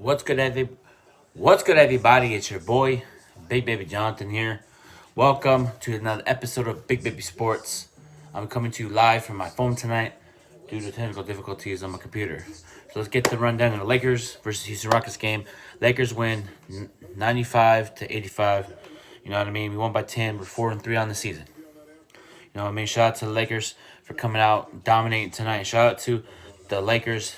What's good, What's good, everybody? It's your boy, Big Baby Jonathan here. Welcome to another episode of Big Baby Sports. I'm coming to you live from my phone tonight due to technical difficulties on my computer. So let's get the rundown of the Lakers versus Houston Rockets game. Lakers win 95 to 85. You know what I mean? We won by 10. We're 4-3 on the season. You know what I mean? Shout out to the Lakers for coming out dominating tonight. Shout out to the Lakers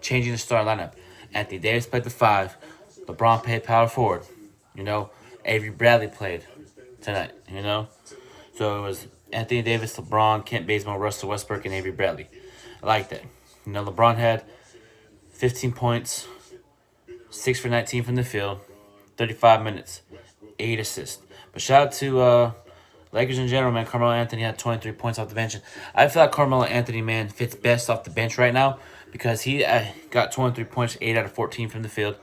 changing the starting lineup. Anthony Davis played the 5. LeBron played power forward. You know, Avery Bradley played tonight. So it was Anthony Davis, LeBron, Kent Bazemore, Russell Westbrook, and Avery Bradley. I like that. LeBron had 15 points, 6 for 19 from the field, 35 minutes, 8 assists. But shout out to Lakers in general, man. Carmelo Anthony had 23 points off the bench. I feel like Carmelo Anthony, man, fits best off the bench right now because he got 23 points, 8 out of 14 from the field,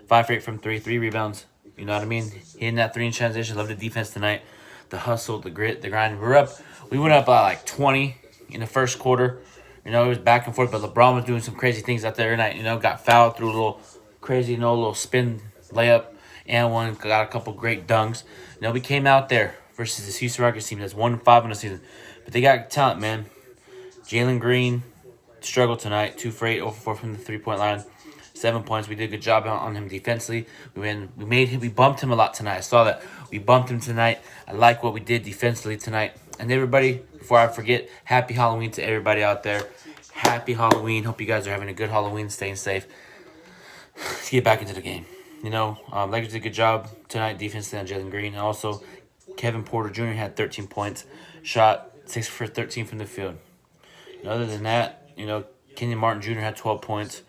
5 for 8 from 3, 3 rebounds. You know what I mean? Hitting that 3 in transition. Love the defense tonight. The hustle, the grit, the grind. We went up by like 20 in the first quarter. It was back and forth, but LeBron was doing some crazy things out there tonight. Got fouled through a little crazy, little spin layup and one. Got a couple great dunks. We came out there versus this Houston Rockets team that's 1-5 in the season. But they got talent, man. Jalen Green struggled tonight. 2 for 8, 0 for 4 from the 3-point line. 7 points. We did a good job on him defensively. We bumped him a lot tonight. I saw that. We bumped him tonight. I like what we did defensively tonight. And everybody, before I forget, happy Halloween to everybody out there. Happy Halloween. Hope you guys are having a good Halloween, staying safe. Let's get back into the game. Lakers did a good job tonight defensively on Jalen Green. And also, Kevin Porter Jr. had 13 points, shot 6 for 13 from the field. Other than that, Kenyon Martin Jr. had 12 points.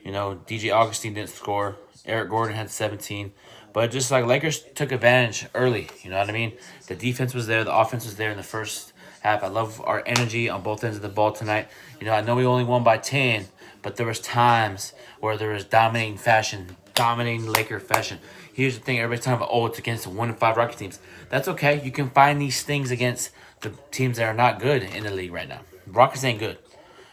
DJ Augustine didn't score. Eric Gordon had 17. But just like Lakers took advantage early, you know what I mean? The defense was there. The offense was there in the first half. I love our energy on both ends of the ball tonight. I know we only won by 10, but there was times where there was dominating Laker fashion. Here's the thing, everybody's talking about, it's against the 1-5 Rocket teams. That's okay. You can find these things against the teams that are not good in the league right now. Rockets ain't good.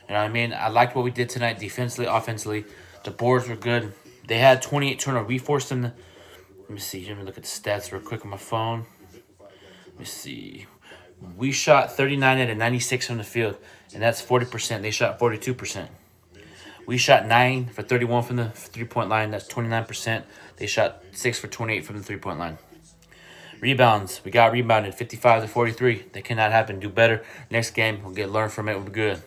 You know what I mean? I liked what we did tonight defensively, offensively. The boards were good. They had 28 turnovers. We forced them to... Let me see. Let me look at the stats real quick on my phone. Let me see. We shot 39 out of 96 from the field, and that's 40%. They shot 42%. We shot 9 for 31 from the 3-point line. That's 29%. They shot 6 for 28 from the 3-point line. Rebounds. We got rebounded 55 to 43. That cannot happen. Do better. Next game, we'll learn from it. We'll be good.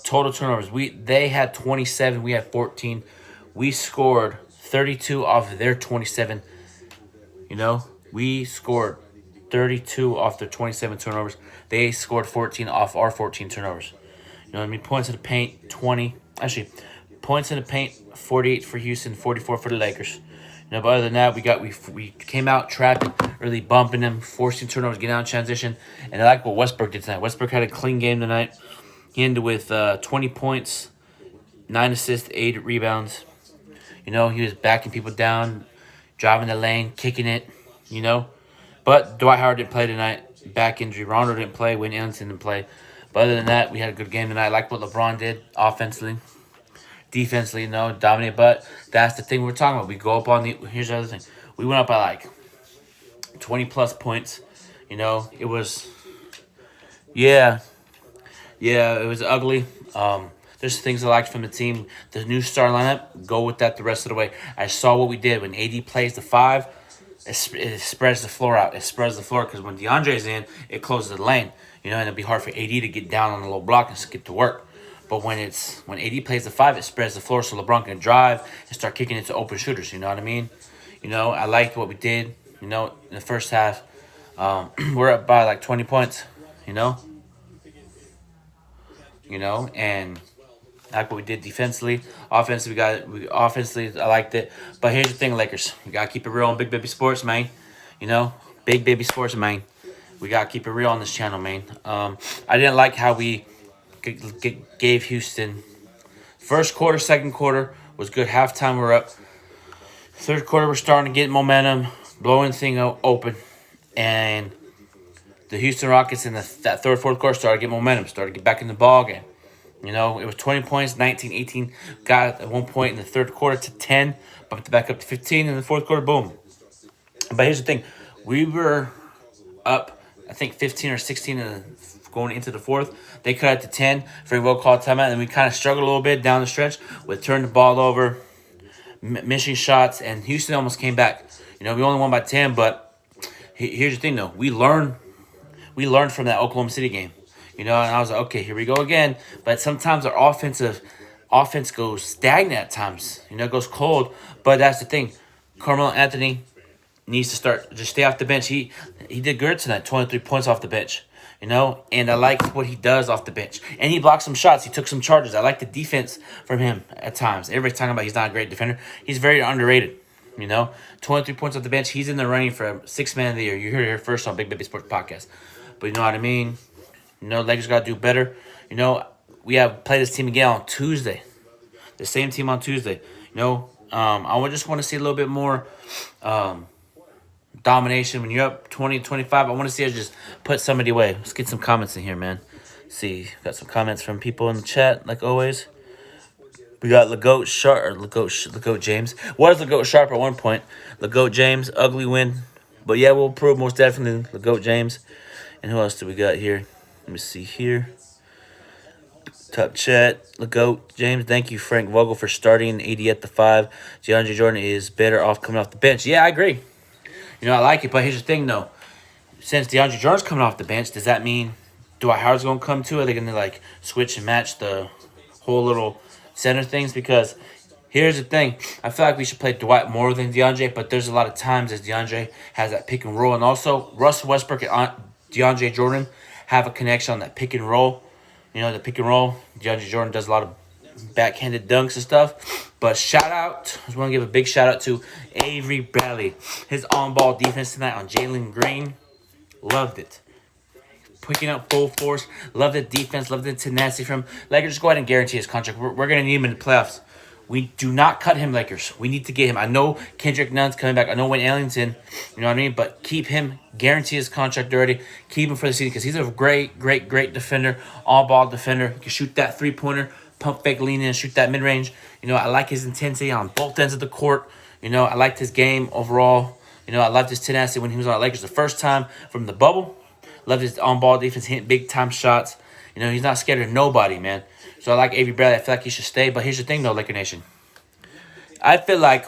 Total turnovers. They had 27. We had 14. We scored 32 off of their 27. We scored 32 off their 27 turnovers. They scored 14 off our 14 turnovers. Points in the paint, 20. Actually, points in the paint, 48 for Houston, 44 for the Lakers. But other than that, we came out trapping, really bumping them, forcing turnovers, getting out in transition. And I like what Westbrook did tonight. Westbrook had a clean game tonight. He ended with 20 points, 9 assists, 8 rebounds. He was backing people down, driving the lane, kicking it, But Dwight Howard didn't play tonight. Back injury. Rondo didn't play. Wayne Ellington didn't play. But other than that, we had a good game tonight. I like what LeBron did offensively. Defensively, dominate. But that's the thing we're talking about. We go up on the... Here's the other thing. We went up by like 20-plus points. It was... Yeah, it was ugly. There's things I liked from the team. The new star lineup, go with that the rest of the way. I saw what we did. When AD plays the 5, it spreads the floor out. It spreads the floor because when DeAndre's in, it closes the lane. And it'll be hard for AD to get down on the low block and get to work. But when AD plays the 5, it spreads the floor so LeBron can drive and start kicking it to open shooters. You know what I mean? I liked what we did, in the first half. We're up by like 20 points, and I like what we did defensively. Offensively, offensively, I liked it. But here's the thing, Lakers. We got to keep it real on Big Baby Sports, man. Big Baby Sports, man. We got to keep it real on this channel, man. I didn't like how we gave Houston. First quarter, second quarter was good. Halftime, we're up. Third quarter, we're starting to get momentum, blowing the thing open. And the Houston Rockets in that third, fourth quarter started to get momentum, started to get back in the ball game. You know, it was 20 points, 19, 18. Got at one point in the third quarter to 10, bumped it back up to 15 in the fourth quarter. Boom. But here's the thing, we were up, I think 15 or 16 going into the fourth. They cut it to 10 for a well called timeout, and we kind of struggled a little bit down the stretch with turning the ball over, missing shots, and Houston almost came back. You know, we only won by 10, but here's the thing though, we learned from that Oklahoma City game. You know, and I was like, okay, here we go again. But sometimes our offense goes stagnant at times. You know, it goes cold. But that's the thing. Carmelo Anthony needs to just stay off the bench. He did good tonight, 23 points off the bench. You know, and I like what he does off the bench. And he blocked some shots. He took some charges. I like the defense from him at times. Everybody's talking about he's not a great defender. He's very underrated. You know, 23 points off the bench. He's in the running for sixth man of the year. You heard it here first on Big Baby Sports Podcast. But you know what I mean? You know, Lakers got to do better. You know, we have played this team again on Tuesday. The same team on Tuesday. You know, I just want to see a little bit more domination. When you're up 20-25, I want to see us just put somebody away. Let's get some comments in here, man. Let's see, got some comments from people in the chat, like always. We got LeGoat Sharp, or LeGoat James. Was LeGoat Sharp at one point. LeGoat James, ugly win. But yeah, we'll prove most definitely LeGoat James. And who else do we got here? Let me see here. Top chat, LeGoat James. Thank you, Frank Vogel, for starting 80 at the 5. DeAndre Jordan is better off coming off the bench. Yeah, I agree. You know, I like it, but here's the thing, though. Since DeAndre Jordan's coming off the bench, does that mean Dwight Howard's going to come too? Are they going to, like, switch and match the whole little center things? Because here's the thing. I feel like we should play Dwight more than DeAndre, but there's a lot of times as DeAndre has that pick and roll. And also, Russell Westbrook and DeAndre Jordan have a connection on that pick and roll. You know, the pick and roll. DeAndre Jordan does a lot of backhanded dunks and stuff. But shout out, I just want to give a big shout out to Avery Bradley. His on-ball defense tonight on Jalen Green. Loved it. Picking up full force. Loved the defense. Loved the tenacity from him. Lakers, just go ahead and guarantee his contract. We're going to need him in the playoffs. We do not cut him, Lakers. We need to get him. I know Kendrick Nunn's coming back. I know Wayne Ellington. You know what I mean? But keep him. Guarantee his contract already. Keep him for the season because he's a great, great, great defender. All-ball defender. He can shoot that three-pointer. Pump fake, lean in, shoot that mid-range. You know, I like his intensity on both ends of the court. You know, I liked his game overall. You know, I loved his tenacity when he was on the Lakers the first time from the bubble. Loved his on-ball defense, hitting big-time shots. You know, he's not scared of nobody, man. So I like Avery Bradley. I feel like he should stay. But here's the thing, though, Laker Nation. I feel like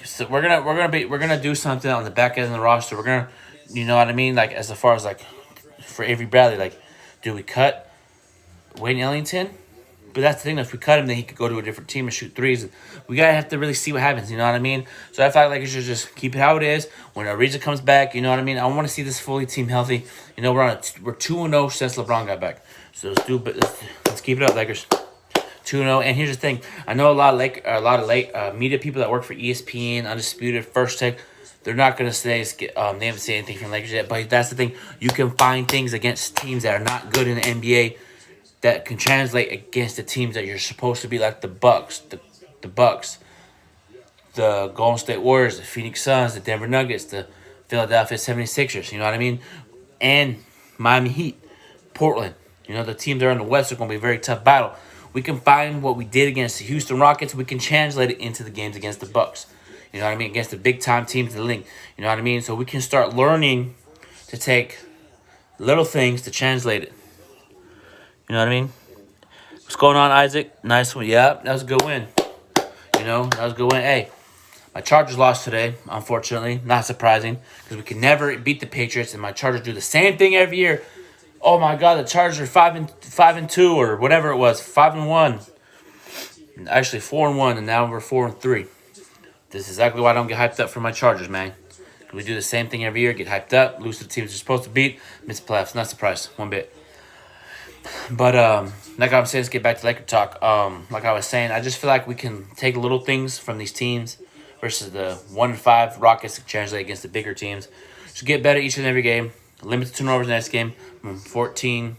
so we're gonna do something on the back end of the roster. We're gonna, you know what I mean? Like as far as like for Avery Bradley, like, do we cut Wayne Ellington? But that's the thing. If we cut him, then he could go to a different team and shoot threes. We gotta have to really see what happens. You know what I mean? So I feel like you should just keep it how it is. When Ariza comes back, you know what I mean. I want to see this fully team healthy. You know, we're 2-0 since LeBron got back. So let's keep it up, Lakers. 2-0. And here's the thing. I know a lot of media people that work for ESPN, Undisputed, First Take. They're not going to say they haven't said anything from Lakers yet. But that's the thing. You can find things against teams that are not good in the NBA that can translate against the teams that you're supposed to be, like the Bucks, the Bucks, the Golden State Warriors, the Phoenix Suns, the Denver Nuggets, the Philadelphia 76ers. You know what I mean? And Miami Heat, Portland. You know, the teams that are in the West are going to be a very tough battle. We can find what we did against the Houston Rockets. We can translate it into the games against the Bucks. You know what I mean? Against the big-time teams in the league. You know what I mean? So we can start learning to take little things to translate it. You know what I mean? What's going on, Isaac? Nice one. Yeah, that was a good win. You know, that was a good win. Hey, my Chargers lost today, unfortunately. Not surprising, because we can never beat the Patriots, and my Chargers do the same thing every year. Oh my God, the Chargers are 5-2 or whatever it was, 5-1. Actually 4-1, and now we're 4-3. This is exactly why I don't get hyped up for my Chargers, man. We do the same thing every year, get hyped up, lose to the teams you're supposed to beat, miss the playoffs. Not surprised, one bit. But like I was saying, let's get back to Laker talk. Like I was saying, I just feel like we can take little things from these teams versus the 1-5 Rockets to translate against the bigger teams. Just get better each and every game. Limit the turnovers next game. 14.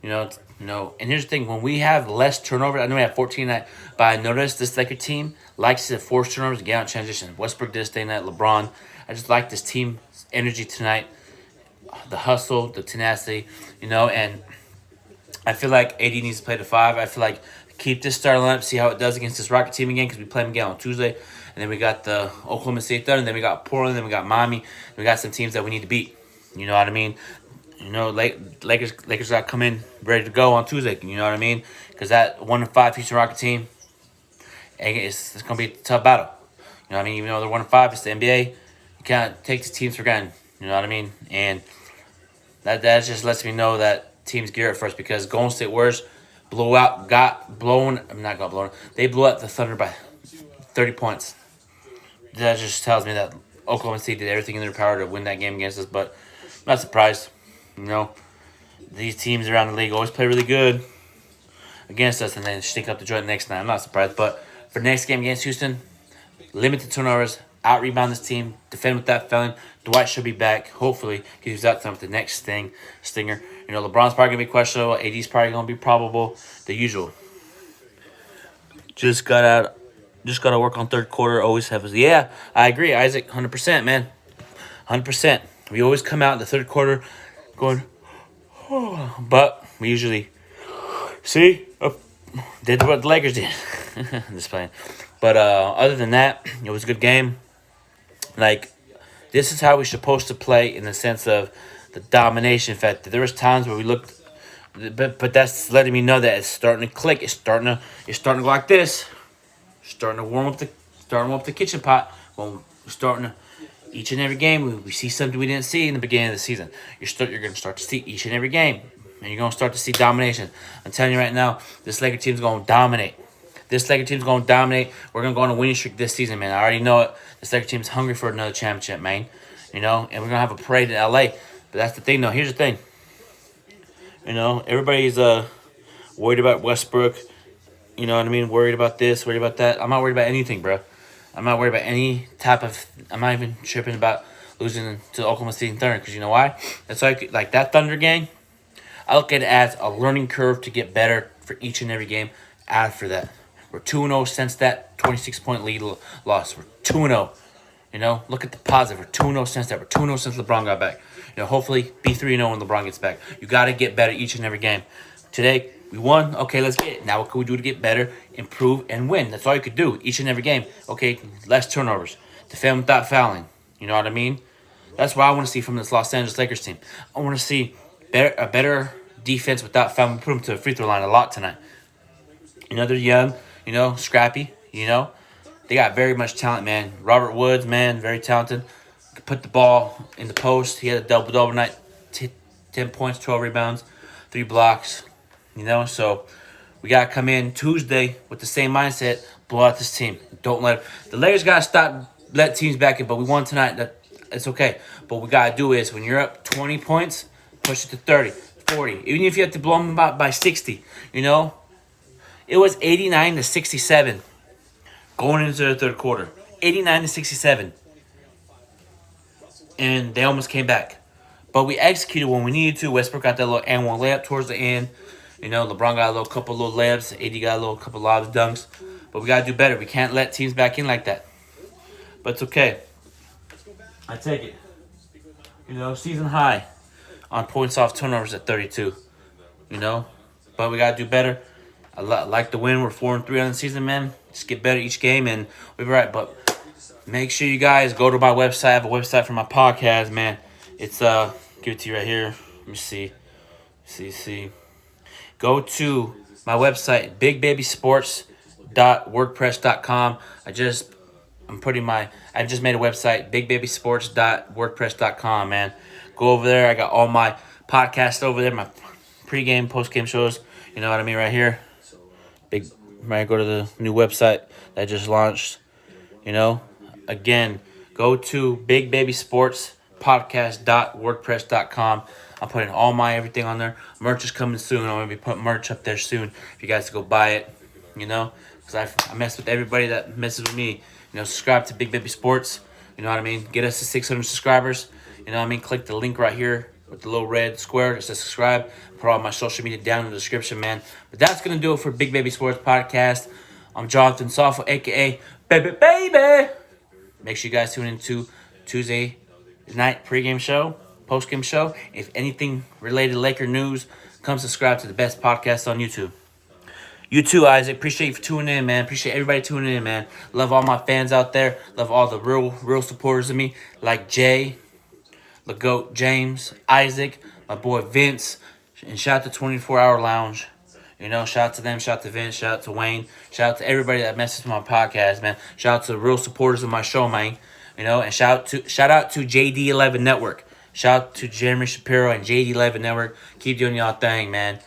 You know. And here's the thing: when we have less turnovers, I know we have 14 tonight, but I noticed this Laker team likes to force turnovers and get out in transition. Westbrook did this thing night. LeBron. I just like this team energy tonight. The hustle, the tenacity, you know, and I feel like AD needs to play the 5. I feel like keep this starting lineup, see how it does against this Rocket team again, because we play them again on Tuesday. And then we got the Oklahoma State Thunder, and then we got Portland, then we got Miami. We got some teams that we need to beat. You know what I mean? Lakers got to come in ready to go on Tuesday. You know what I mean? Because that 1-5 Houston Rocket team, it's going to be a tough battle. You know what I mean? Even though they're 1-5, it's the NBA. You can't take the teams for granted. You know what I mean? And that just lets me know that teams gear up first, because Golden State Warriors they blew out the Thunder by 30 points. That just tells me that Oklahoma State did everything in their power to win that game against us, but I'm not surprised. You know, these teams around the league always play really good against us and then stink up the joint next night. I'm not surprised, but for the next game against Houston, limited turnovers, out-rebound this team, defend with that felon. Dwight should be back, hopefully, because he's out time with the next stinger. You know, LeBron's probably going to be questionable. AD's probably going to be probable. The usual. Just got to work on third quarter. Always have. Yeah, I agree, Isaac. 100%, man. 100%. We always come out in the third quarter going, oh, but we usually did what the Lakers did. Just playing. But other than that, it was a good game. Like, this is how we're supposed to play in the sense of the domination factor. There was times where we looked, but that's letting me know that it's starting to click. It's starting to go like this. Starting to warm up the kitchen pot. Well, we're starting to each and every game we see something we didn't see in the beginning of the season. You're going to start to see each and every game, and you're going to start to see domination. I'm telling you right now, this Laker team's going to dominate. This Laker team's going to dominate. We're going to go on a winning streak this season, man. I already know it. This Laker team's hungry for another championship, man. You know, and we're going to have a parade in L.A. But that's the thing, though. Here's the thing. You know, everybody's worried about Westbrook. You know what I mean? Worried about this, worried about that. I'm not worried about anything, bro. I'm not worried about any type of... I'm not even tripping about losing to the Oklahoma City Thunder, because you know why? That's like that Thunder game, I look at it as a learning curve to get better for each and every game after that. We're 2-0 since that 26-point lead loss. We're 2-0. You know, look at the positive. We're 2-0 since that. We're 2-0 since LeBron got back. You know, hopefully be 3-0 when LeBron gets back. You got to get better each and every game. Today, we won. Okay, let's get it. Now what can we do to get better, improve, and win? That's all you could do each and every game. Okay, less turnovers. Defend without fouling. You know what I mean? That's what I want to see from this Los Angeles Lakers team. I want to see a better defense without fouling. Put them to the free throw line a lot tonight. You know, they're young. You know, scrappy. You know, they got very much talent, man. Robert Woods, man, very talented. Could put the ball in the post. He had a double-double night. 10 points, 12 rebounds, 3 blocks. You know, so we got to come in Tuesday with the same mindset, blow out this team. Don't let the Lakers got to stop, let teams back in, but we won tonight. It's okay. But what we got to do is when you're up 20 points, push it to 30, 40. Even if you have to blow them by 60, you know. It was 89-67 going into the third quarter. 89-67. And they almost came back. But we executed when we needed to. Westbrook got that little and one layup towards the end. You know, LeBron got a couple little layups. AD got a couple lobs, dunks. But we got to do better. We can't let teams back in like that. But it's okay. I take it. You know, season high on points off turnovers at 32. You know, but we got to do better. I like the win. We're 4-3 on the season, man. Just get better each game, and we'll be right. But make sure you guys go to my website. I have a website for my podcast, man. It's give it to you right here. Let me see. See. Go to my website, bigbabysports.wordpress.com. I just made a website, bigbabysports.wordpress.com, man. Go over there. I got all my podcasts over there, my pregame, postgame shows. You know what I mean, right here. Go to the new website that just launched. You know, again, go to bigbabysportspodcast.wordpress.com. I'm putting all my everything on there. Merch is coming soon. I'm going to be putting merch up there soon for you guys to go buy it, you know, because I mess with everybody that messes with me. You know, subscribe to Big Baby Sports. You know what I mean? Get us to 600 subscribers. You know what I mean? Click the link right here with the little red square that says subscribe. Put all my social media down in the description, man. But that's going to do it for Big Baby Sports Podcast. I'm Jonathan Soffo, a.k.a. Baby. Make sure you guys tune into Tuesday night pregame show, postgame show. If anything related to Laker news come subscribe to the best podcast on YouTube. You too, Isaac. Appreciate you for tuning in, man. Appreciate everybody tuning in, man. Love all my fans out there. Love all the real supporters of me, like Jay, the GOAT, James, Isaac, my boy Vince, and shout out to 24 Hour Lounge. Shout out to them, shout out to Vince, shout out to Wayne, shout out to everybody that messaged my podcast, man. Shout out to the real supporters of my show, man. And shout out to JD11 Network. Shout out to Jeremy Shapiro and JD11 Network. Keep doing y'all thing, man.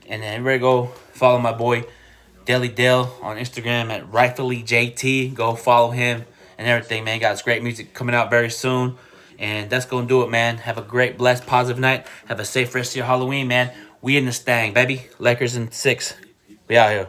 And then everybody go follow my boy Deli Dale on Instagram at RightfullyJT. Go follow him and everything, man. Got great music coming out very soon. And that's going to do it, man. Have a great, blessed, positive night. Have a safe rest of your Halloween, man. We in this thing, baby. Lakers in 6. We out here.